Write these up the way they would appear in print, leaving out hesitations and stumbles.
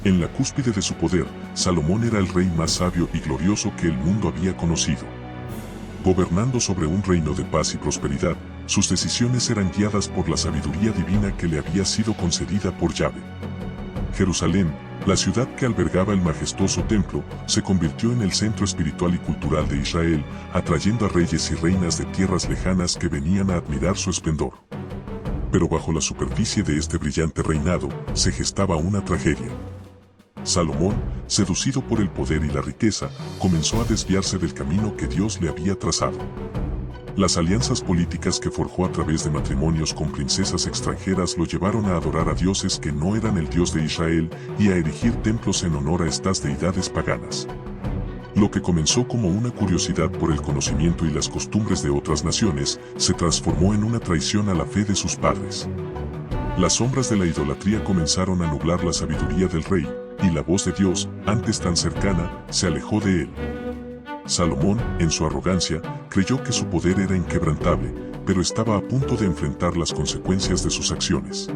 En la cúspide de su poder, Salomón era el rey más sabio y glorioso que el mundo había conocido. Gobernando sobre un reino de paz y prosperidad, sus decisiones eran guiadas por la sabiduría divina que le había sido concedida por Yahvé. Jerusalén, la ciudad que albergaba el majestuoso templo, se convirtió en el centro espiritual y cultural de Israel, atrayendo a reyes y reinas de tierras lejanas que venían a admirar su esplendor. Pero bajo la superficie de este brillante reinado, se gestaba una tragedia. Salomón, seducido por el poder y la riqueza, comenzó a desviarse del camino que Dios le había trazado. Las alianzas políticas que forjó a través de matrimonios con princesas extranjeras lo llevaron a adorar a dioses que no eran el Dios de Israel y a erigir templos en honor a estas deidades paganas. Lo que comenzó como una curiosidad por el conocimiento y las costumbres de otras naciones, se transformó en una traición a la fe de sus padres. Las sombras de la idolatría comenzaron a nublar la sabiduría del rey, y la voz de Dios, antes tan cercana, se alejó de él. Salomón, en su arrogancia, creyó que su poder era inquebrantable, pero estaba a punto de enfrentar las consecuencias de sus acciones.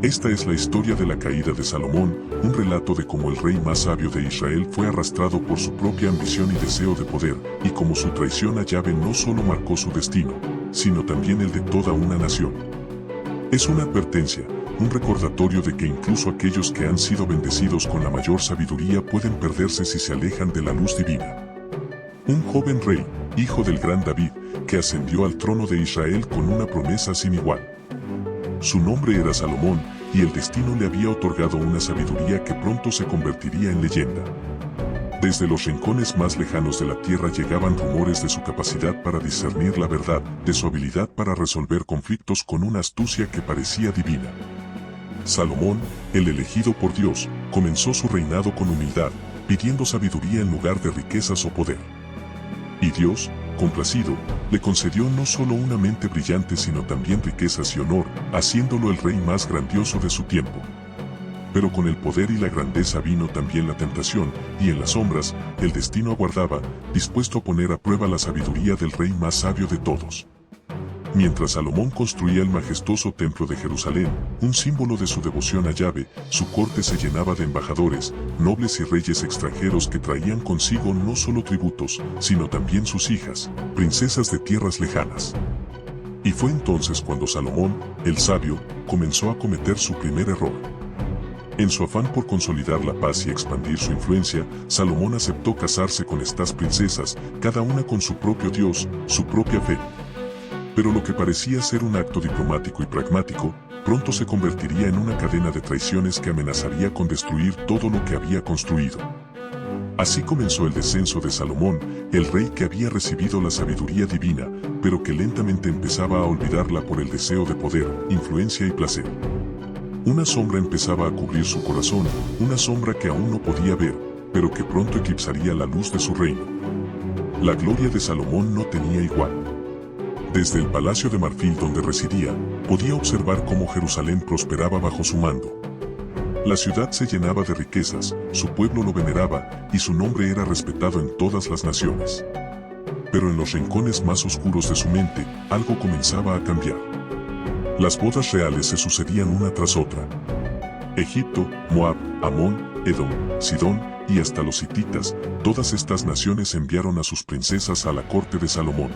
Esta es la historia de la caída de Salomón, un relato de cómo el rey más sabio de Israel fue arrastrado por su propia ambición y deseo de poder, y cómo su traición a Yahvé no solo marcó su destino, sino también el de toda una nación. Es una advertencia, un recordatorio de que incluso aquellos que han sido bendecidos con la mayor sabiduría pueden perderse si se alejan de la luz divina. Un joven rey, hijo del gran David, que ascendió al trono de Israel con una promesa sin igual. Su nombre era Salomón, y el destino le había otorgado una sabiduría que pronto se convertiría en leyenda. Desde los rincones más lejanos de la tierra llegaban rumores de su capacidad para discernir la verdad, de su habilidad para resolver conflictos con una astucia que parecía divina. Salomón, el elegido por Dios, comenzó su reinado con humildad, pidiendo sabiduría en lugar de riquezas o poder. Y Dios, complacido, le concedió no solo una mente brillante sino también riquezas y honor, haciéndolo el rey más grandioso de su tiempo. Pero con el poder y la grandeza vino también la tentación, y en las sombras, el destino aguardaba, dispuesto a poner a prueba la sabiduría del rey más sabio de todos. Mientras Salomón construía el majestuoso templo de Jerusalén, un símbolo de su devoción a Yahvé, su corte se llenaba de embajadores, nobles y reyes extranjeros que traían consigo no solo tributos, sino también sus hijas, princesas de tierras lejanas. Y fue entonces cuando Salomón, el sabio, comenzó a cometer su primer error. En su afán por consolidar la paz y expandir su influencia, Salomón aceptó casarse con estas princesas, cada una con su propio Dios, su propia fe. Pero lo que parecía ser un acto diplomático y pragmático, pronto se convertiría en una cadena de traiciones que amenazaría con destruir todo lo que había construido. Así comenzó el descenso de Salomón, el rey que había recibido la sabiduría divina, pero que lentamente empezaba a olvidarla por el deseo de poder, influencia y placer. Una sombra empezaba a cubrir su corazón, una sombra que aún no podía ver, pero que pronto eclipsaría la luz de su reino. La gloria de Salomón no tenía igual. Desde el palacio de marfil donde residía, podía observar cómo Jerusalén prosperaba bajo su mando. La ciudad se llenaba de riquezas, su pueblo lo veneraba, y su nombre era respetado en todas las naciones. Pero en los rincones más oscuros de su mente, algo comenzaba a cambiar. Las bodas reales se sucedían una tras otra. Egipto, Moab, Amón, Edom, Sidón, y hasta los hititas, todas estas naciones enviaron a sus princesas a la corte de Salomón.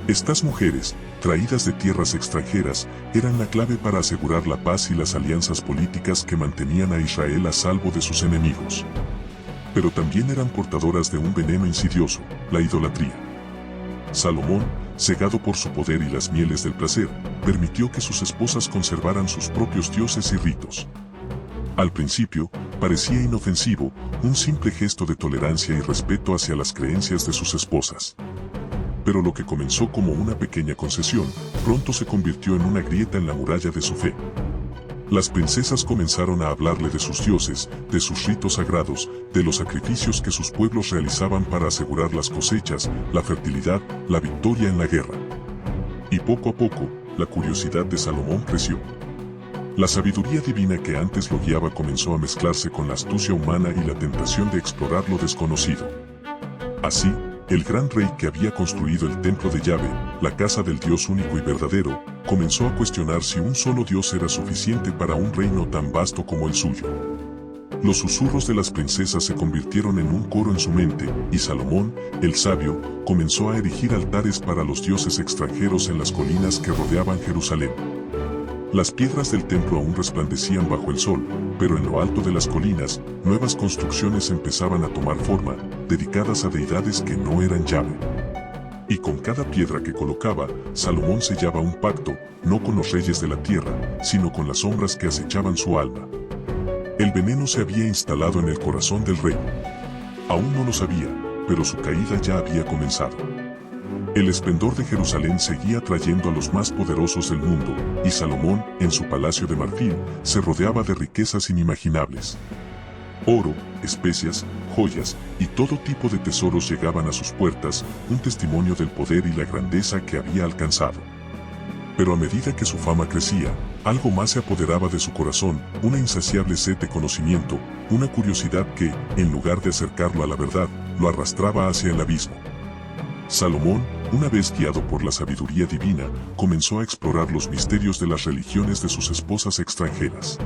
Estas mujeres, traídas de tierras extranjeras, eran la clave para asegurar la paz y las alianzas políticas que mantenían a Israel a salvo de sus enemigos. Pero también eran portadoras de un veneno insidioso, la idolatría. Salomón, cegado por su poder y las mieles del placer, permitió que sus esposas conservaran sus propios dioses y ritos. Al principio, parecía inofensivo, un simple gesto de tolerancia y respeto hacia las creencias de sus esposas. Pero lo que comenzó como una pequeña concesión, pronto se convirtió en una grieta en la muralla de su fe. Las princesas comenzaron a hablarle de sus dioses, de sus ritos sagrados, de los sacrificios que sus pueblos realizaban para asegurar las cosechas, la fertilidad, la victoria en la guerra. Y poco a poco, la curiosidad de Salomón creció. La sabiduría divina que antes lo guiaba comenzó a mezclarse con la astucia humana y la tentación de explorar lo desconocido. Así, el gran rey que había construido el templo de Yahvé, la casa del Dios único y verdadero, comenzó a cuestionar si un solo Dios era suficiente para un reino tan vasto como el suyo. Los susurros de las princesas se convirtieron en un coro en su mente, y Salomón, el sabio, comenzó a erigir altares para los dioses extranjeros en las colinas que rodeaban Jerusalén. Las piedras del templo aún resplandecían bajo el sol, pero en lo alto de las colinas, nuevas construcciones empezaban a tomar forma, dedicadas a deidades que no eran Yahvé. Y con cada piedra que colocaba, Salomón sellaba un pacto, no con los reyes de la tierra, sino con las sombras que acechaban su alma. El veneno se había instalado en el corazón del rey. Aún no lo sabía, pero su caída ya había comenzado. El esplendor de Jerusalén seguía atrayendo a los más poderosos del mundo, y Salomón, en su palacio de marfil, se rodeaba de riquezas inimaginables. Oro, especias, joyas y todo tipo de tesoros llegaban a sus puertas, un testimonio del poder y la grandeza que había alcanzado. Pero a medida que su fama crecía, algo más se apoderaba de su corazón, una insaciable sed de conocimiento, una curiosidad que, en lugar de acercarlo a la verdad, lo arrastraba hacia el abismo. Salomón, una vez guiado por la sabiduría divina, comenzó a explorar los misterios de las religiones de sus esposas extranjeras.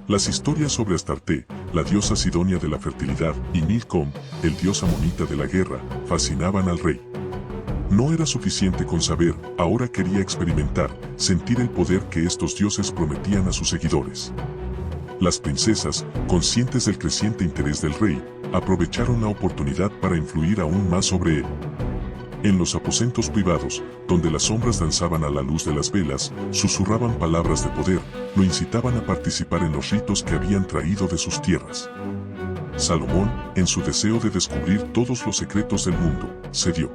Las historias sobre Astarte, la diosa sidonia de la fertilidad, y Milcom, el dios amonita de la guerra, fascinaban al rey. No era suficiente con saber, ahora quería experimentar, sentir el poder que estos dioses prometían a sus seguidores. Las princesas, conscientes del creciente interés del rey, aprovecharon la oportunidad para influir aún más sobre él. En los aposentos privados, donde las sombras danzaban a la luz de las velas, susurraban palabras de poder, lo incitaban a participar en los ritos que habían traído de sus tierras. Salomón, en su deseo de descubrir todos los secretos del mundo, cedió.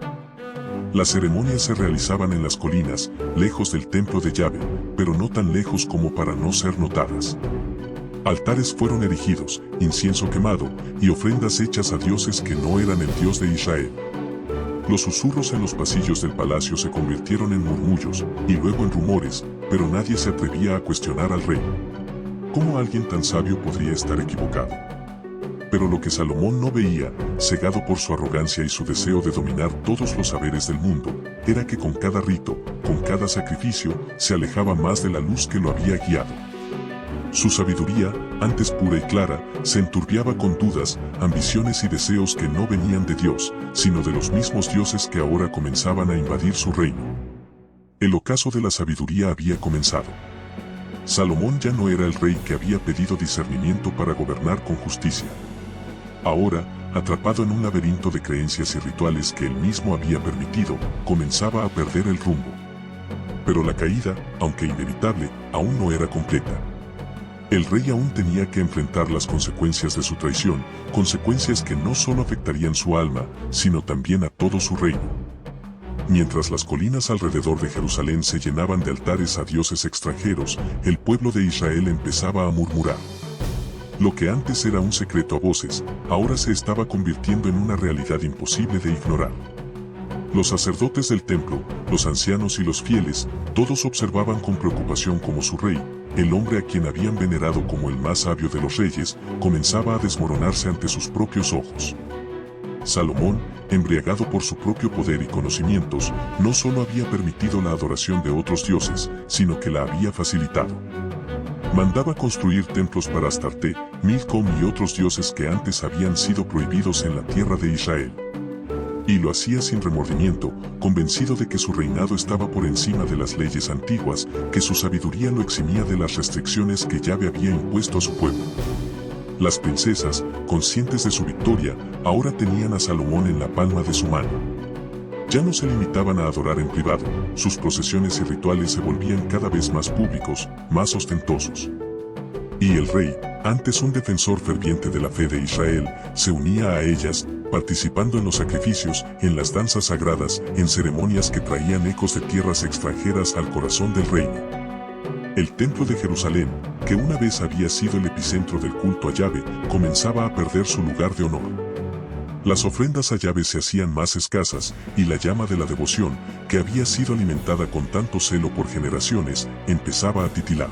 Las ceremonias se realizaban en las colinas, lejos del templo de Yahvé, pero no tan lejos como para no ser notadas. Altares fueron erigidos, incienso quemado, y ofrendas hechas a dioses que no eran el Dios de Israel. Los susurros en los pasillos del palacio se convirtieron en murmullos, y luego en rumores, pero nadie se atrevía a cuestionar al rey. ¿Cómo alguien tan sabio podría estar equivocado? Pero lo que Salomón no veía, cegado por su arrogancia y su deseo de dominar todos los saberes del mundo, era que con cada rito, con cada sacrificio, se alejaba más de la luz que lo había guiado. Su sabiduría, antes pura y clara, se enturbiaba con dudas, ambiciones y deseos que no venían de Dios, sino de los mismos dioses que ahora comenzaban a invadir su reino. El ocaso de la sabiduría había comenzado. Salomón ya no era el rey que había pedido discernimiento para gobernar con justicia. Ahora, atrapado en un laberinto de creencias y rituales que él mismo había permitido, comenzaba a perder el rumbo. Pero la caída, aunque inevitable, aún no era completa. El rey aún tenía que enfrentar las consecuencias de su traición, consecuencias que no solo afectarían su alma, sino también a todo su reino. Mientras las colinas alrededor de Jerusalén se llenaban de altares a dioses extranjeros, el pueblo de Israel empezaba a murmurar. Lo que antes era un secreto a voces, ahora se estaba convirtiendo en una realidad imposible de ignorar. Los sacerdotes del templo, los ancianos y los fieles, todos observaban con preocupación cómo su rey, el hombre a quien habían venerado como el más sabio de los reyes, comenzaba a desmoronarse ante sus propios ojos. Salomón, embriagado por su propio poder y conocimientos, no solo había permitido la adoración de otros dioses, sino que la había facilitado. Mandaba construir templos para Astarte, Milcom y otros dioses que antes habían sido prohibidos en la tierra de Israel. Y lo hacía sin remordimiento, convencido de que su reinado estaba por encima de las leyes antiguas, que su sabiduría lo eximía de las restricciones que Yahvé había impuesto a su pueblo. Las princesas, conscientes de su victoria, ahora tenían a Salomón en la palma de su mano. Ya no se limitaban a adorar en privado, sus procesiones y rituales se volvían cada vez más públicos, más ostentosos. Y el rey, antes un defensor ferviente de la fe de Israel, se unía a ellas, participando en los sacrificios, en las danzas sagradas, en ceremonias que traían ecos de tierras extranjeras al corazón del reino. El templo de Jerusalén, que una vez había sido el epicentro del culto a Yahvé, comenzaba a perder su lugar de honor. Las ofrendas a Yahvé se hacían más escasas, y la llama de la devoción, que había sido alimentada con tanto celo por generaciones, empezaba a titilar.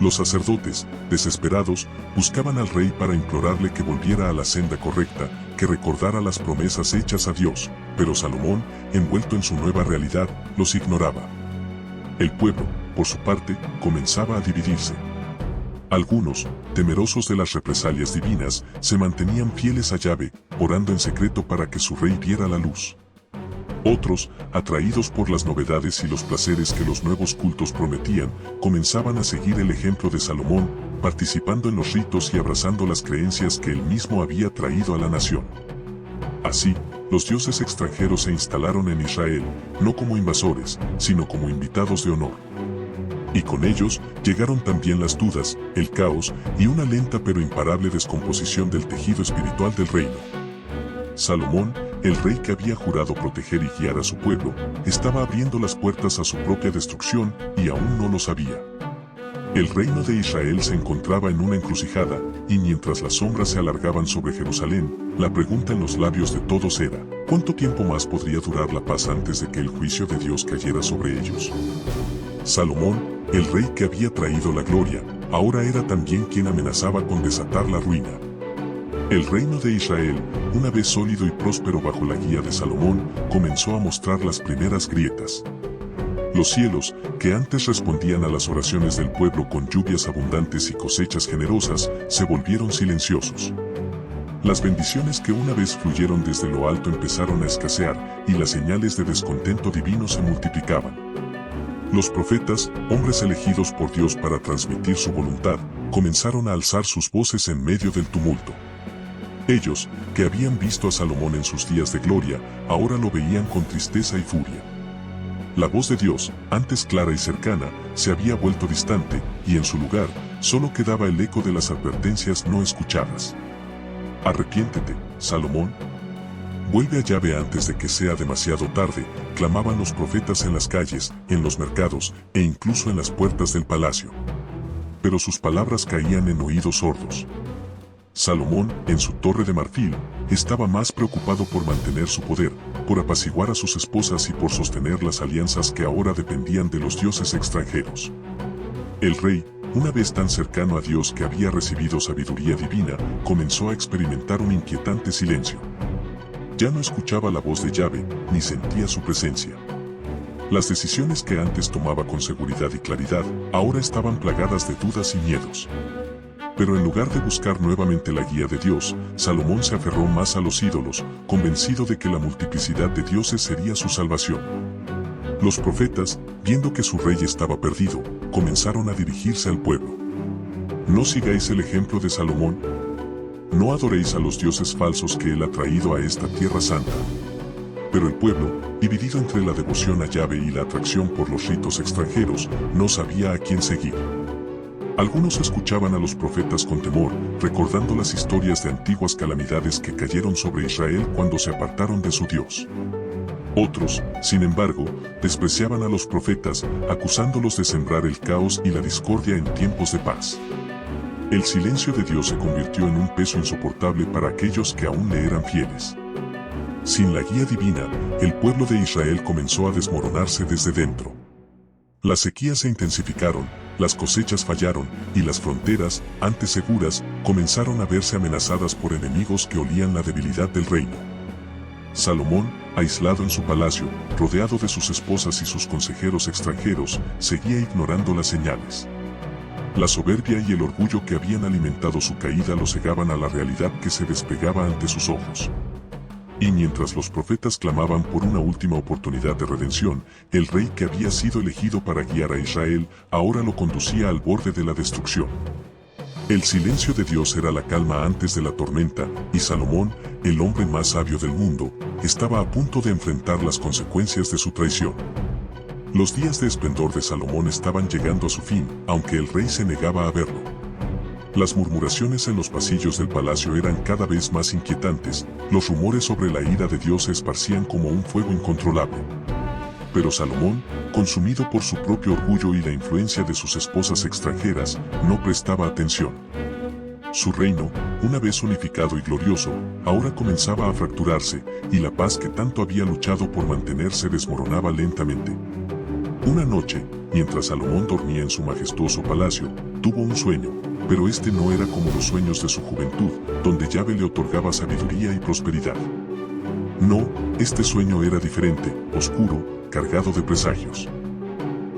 Los sacerdotes, desesperados, buscaban al rey para implorarle que volviera a la senda correcta, que recordara las promesas hechas a Dios, pero Salomón, envuelto en su nueva realidad, los ignoraba. El pueblo, por su parte, comenzaba a dividirse. Algunos, temerosos de las represalias divinas, se mantenían fieles a Yahvé, orando en secreto para que su rey viera la luz. Otros, atraídos por las novedades y los placeres que los nuevos cultos prometían, comenzaban a seguir el ejemplo de Salomón, participando en los ritos y abrazando las creencias que él mismo había traído a la nación. Así, los dioses extranjeros se instalaron en Israel, no como invasores, sino como invitados de honor. Y con ellos llegaron también las dudas, el caos y una lenta pero imparable descomposición del tejido espiritual del reino. Salomón, el rey que había jurado proteger y guiar a su pueblo, estaba abriendo las puertas a su propia destrucción y aún no lo sabía. El reino de Israel se encontraba en una encrucijada, y mientras las sombras se alargaban sobre Jerusalén, la pregunta en los labios de todos era, ¿cuánto tiempo más podría durar la paz antes de que el juicio de Dios cayera sobre ellos? Salomón, el rey que había traído la gloria, ahora era también quien amenazaba con desatar la ruina. El reino de Israel, una vez sólido y próspero bajo la guía de Salomón, comenzó a mostrar las primeras grietas. Los cielos, que antes respondían a las oraciones del pueblo con lluvias abundantes y cosechas generosas, se volvieron silenciosos. Las bendiciones que una vez fluyeron desde lo alto empezaron a escasear, y las señales de descontento divino se multiplicaban. Los profetas, hombres elegidos por Dios para transmitir su voluntad, comenzaron a alzar sus voces en medio del tumulto. Ellos, que habían visto a Salomón en sus días de gloria, ahora lo veían con tristeza y furia. La voz de Dios, antes clara y cercana, se había vuelto distante, y en su lugar, solo quedaba el eco de las advertencias no escuchadas. Arrepiéntete, Salomón. Vuelve a Yahvé antes de que sea demasiado tarde, clamaban los profetas en las calles, en los mercados, e incluso en las puertas del palacio. Pero sus palabras caían en oídos sordos. Salomón, en su torre de marfil, estaba más preocupado por mantener su poder, por apaciguar a sus esposas y por sostener las alianzas que ahora dependían de los dioses extranjeros. El rey, una vez tan cercano a Dios que había recibido sabiduría divina, comenzó a experimentar un inquietante silencio. Ya no escuchaba la voz de Yahvé, ni sentía su presencia. Las decisiones que antes tomaba con seguridad y claridad, ahora estaban plagadas de dudas y miedos. Pero en lugar de buscar nuevamente la guía de Dios, Salomón se aferró más a los ídolos, convencido de que la multiplicidad de dioses sería su salvación. Los profetas, viendo que su rey estaba perdido, comenzaron a dirigirse al pueblo. No sigáis el ejemplo de Salomón. No adoréis a los dioses falsos que él ha traído a esta tierra santa. Pero el pueblo, dividido entre la devoción a Yahvé y la atracción por los ritos extranjeros, no sabía a quién seguir. Algunos escuchaban a los profetas con temor, recordando las historias de antiguas calamidades que cayeron sobre Israel cuando se apartaron de su Dios. Otros, sin embargo, despreciaban a los profetas, acusándolos de sembrar el caos y la discordia en tiempos de paz. El silencio de Dios se convirtió en un peso insoportable para aquellos que aún le eran fieles. Sin la guía divina, el pueblo de Israel comenzó a desmoronarse desde dentro. Las sequías se intensificaron, las cosechas fallaron, y las fronteras, antes seguras, comenzaron a verse amenazadas por enemigos que olían la debilidad del reino. Salomón, aislado en su palacio, rodeado de sus esposas y sus consejeros extranjeros, seguía ignorando las señales. La soberbia y el orgullo que habían alimentado su caída lo cegaban a la realidad que se desplegaba ante sus ojos. Y mientras los profetas clamaban por una última oportunidad de redención, el rey que había sido elegido para guiar a Israel, ahora lo conducía al borde de la destrucción. El silencio de Dios era la calma antes de la tormenta, y Salomón, el hombre más sabio del mundo, estaba a punto de enfrentar las consecuencias de su traición. Los días de esplendor de Salomón estaban llegando a su fin, aunque el rey se negaba a verlo. Las murmuraciones en los pasillos del palacio eran cada vez más inquietantes, los rumores sobre la ira de Dios se esparcían como un fuego incontrolable. Pero Salomón, consumido por su propio orgullo y la influencia de sus esposas extranjeras, no prestaba atención. Su reino, una vez unificado y glorioso, ahora comenzaba a fracturarse, y la paz que tanto había luchado por mantener se desmoronaba lentamente. Una noche, mientras Salomón dormía en su majestuoso palacio, tuvo un sueño, pero este no era como los sueños de su juventud, donde Yahvé le otorgaba sabiduría y prosperidad. No, este sueño era diferente, oscuro, cargado de presagios.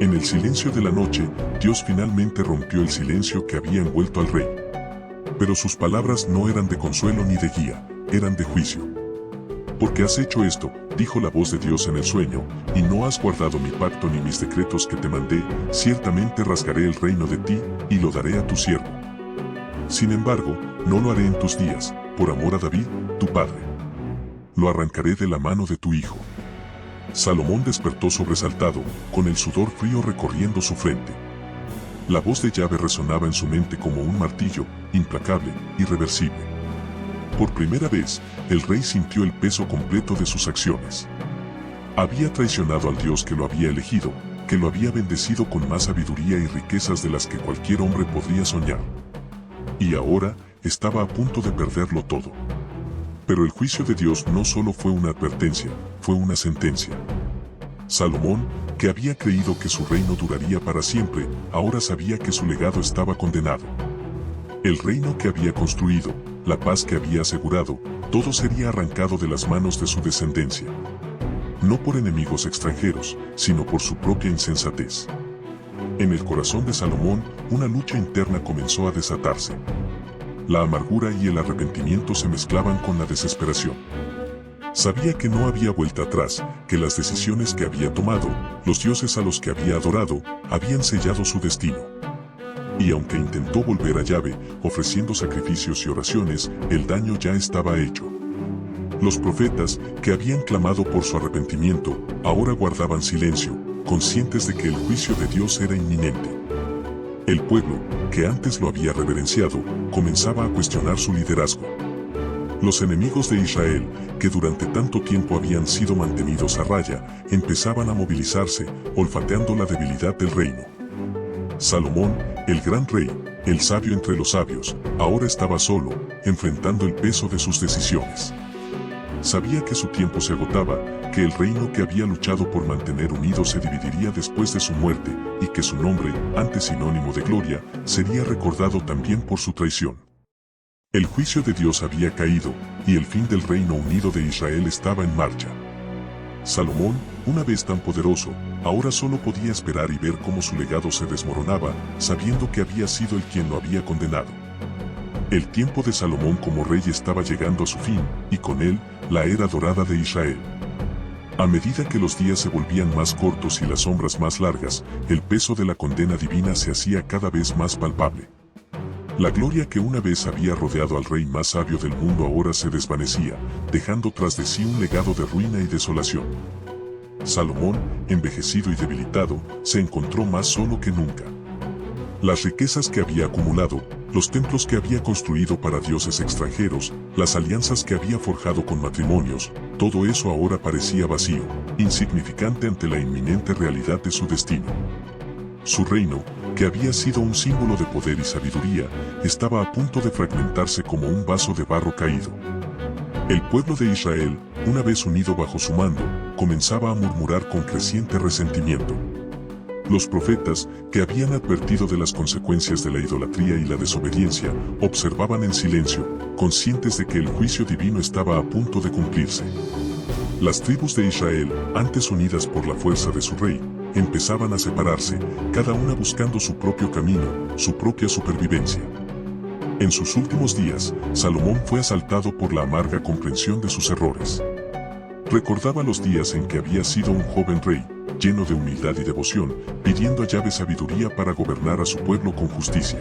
En el silencio de la noche, Dios finalmente rompió el silencio que había envuelto al rey. Pero sus palabras no eran de consuelo ni de guía, eran de juicio. Porque has hecho esto, dijo la voz de Dios en el sueño, y no has guardado mi pacto ni mis decretos que te mandé, ciertamente rasgaré el reino de ti, y lo daré a tu siervo. Sin embargo, no lo haré en tus días, por amor a David, tu padre. Lo arrancaré de la mano de tu hijo. Salomón despertó sobresaltado, con el sudor frío recorriendo su frente. La voz de Yahvé resonaba en su mente como un martillo, implacable, irreversible. Por primera vez, el rey sintió el peso completo de sus acciones. Había traicionado al Dios que lo había elegido, que lo había bendecido con más sabiduría y riquezas de las que cualquier hombre podría soñar. Y ahora, estaba a punto de perderlo todo. Pero el juicio de Dios no solo fue una advertencia, fue una sentencia. Salomón, que había creído que su reino duraría para siempre, ahora sabía que su legado estaba condenado. El reino que había construido, la paz que había asegurado, todo sería arrancado de las manos de su descendencia. No por enemigos extranjeros, sino por su propia insensatez. En el corazón de Salomón, una lucha interna comenzó a desatarse. La amargura y el arrepentimiento se mezclaban con la desesperación. Sabía que no había vuelta atrás, que las decisiones que había tomado, los dioses a los que había adorado, habían sellado su destino. Y aunque intentó volver a Yahvé, ofreciendo sacrificios y oraciones, el daño ya estaba hecho. Los profetas, que habían clamado por su arrepentimiento, ahora guardaban silencio, conscientes de que el juicio de Dios era inminente. El pueblo, que antes lo había reverenciado, comenzaba a cuestionar su liderazgo. Los enemigos de Israel, que durante tanto tiempo habían sido mantenidos a raya, empezaban a movilizarse, olfateando la debilidad del reino. Salomón, el gran rey, el sabio entre los sabios, ahora estaba solo, enfrentando el peso de sus decisiones. Sabía que su tiempo se agotaba, que el reino que había luchado por mantener unido se dividiría después de su muerte, y que su nombre, antes sinónimo de gloria, sería recordado también por su traición. El juicio de Dios había caído, y el fin del reino unido de Israel estaba en marcha. Salomón, una vez tan poderoso, ahora solo podía esperar y ver cómo su legado se desmoronaba, sabiendo que había sido él quien lo había condenado. El tiempo de Salomón como rey estaba llegando a su fin, y con él, la era dorada de Israel. A medida que los días se volvían más cortos y las sombras más largas, el peso de la condena divina se hacía cada vez más palpable. La gloria que una vez había rodeado al rey más sabio del mundo ahora se desvanecía, dejando tras de sí un legado de ruina y desolación. Salomón, envejecido y debilitado, se encontró más solo que nunca. Las riquezas que había acumulado, los templos que había construido para dioses extranjeros, las alianzas que había forjado con matrimonios, todo eso ahora parecía vacío, insignificante ante la inminente realidad de su destino. Su reino, que había sido un símbolo de poder y sabiduría, estaba a punto de fragmentarse como un vaso de barro caído. El pueblo de Israel, una vez unido bajo su mando, comenzaba a murmurar con creciente resentimiento. Los profetas, que habían advertido de las consecuencias de la idolatría y la desobediencia, observaban en silencio, conscientes de que el juicio divino estaba a punto de cumplirse. Las tribus de Israel, antes unidas por la fuerza de su rey, empezaban a separarse, cada una buscando su propio camino, su propia supervivencia. En sus últimos días, Salomón fue asaltado por la amarga comprensión de sus errores. Recordaba los días en que había sido un joven rey, lleno de humildad y devoción, pidiendo a Yahvé sabiduría para gobernar a su pueblo con justicia.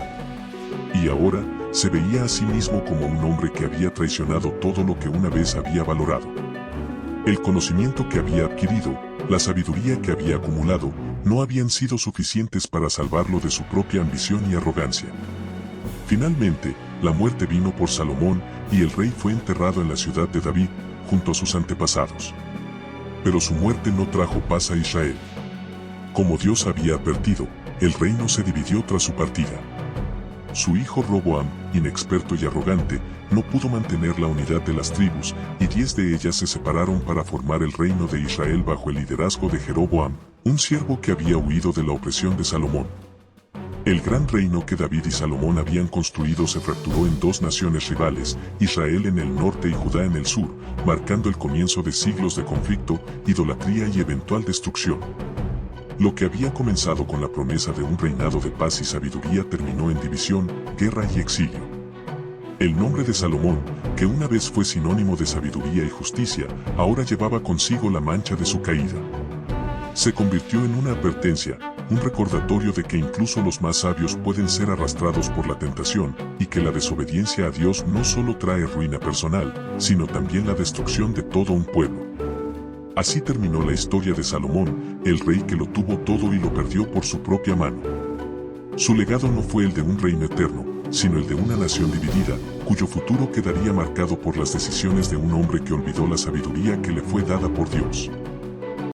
Y ahora, se veía a sí mismo como un hombre que había traicionado todo lo que una vez había valorado. El conocimiento que había adquirido, la sabiduría que había acumulado, no habían sido suficientes para salvarlo de su propia ambición y arrogancia. Finalmente, la muerte vino por Salomón, y el rey fue enterrado en la ciudad de David, junto a sus antepasados. Pero su muerte no trajo paz a Israel. Como Dios había advertido, el reino se dividió tras su partida. Su hijo Roboam, inexperto y arrogante, no pudo mantener la unidad de las tribus, y 10 de ellas se separaron para formar el reino de Israel bajo el liderazgo de Jeroboam, un siervo que había huido de la opresión de Salomón. El gran reino que David y Salomón habían construido se fracturó en dos naciones rivales, Israel en el norte y Judá en el sur, marcando el comienzo de siglos de conflicto, idolatría y eventual destrucción. Lo que había comenzado con la promesa de un reinado de paz y sabiduría terminó en división, guerra y exilio. El nombre de Salomón, que una vez fue sinónimo de sabiduría y justicia, ahora llevaba consigo la mancha de su caída. Se convirtió en una advertencia, un recordatorio de que incluso los más sabios pueden ser arrastrados por la tentación, y que la desobediencia a Dios no solo trae ruina personal, sino también la destrucción de todo un pueblo. Así terminó la historia de Salomón, el rey que lo tuvo todo y lo perdió por su propia mano. Su legado no fue el de un reino eterno, sino el de una nación dividida, cuyo futuro quedaría marcado por las decisiones de un hombre que olvidó la sabiduría que le fue dada por Dios.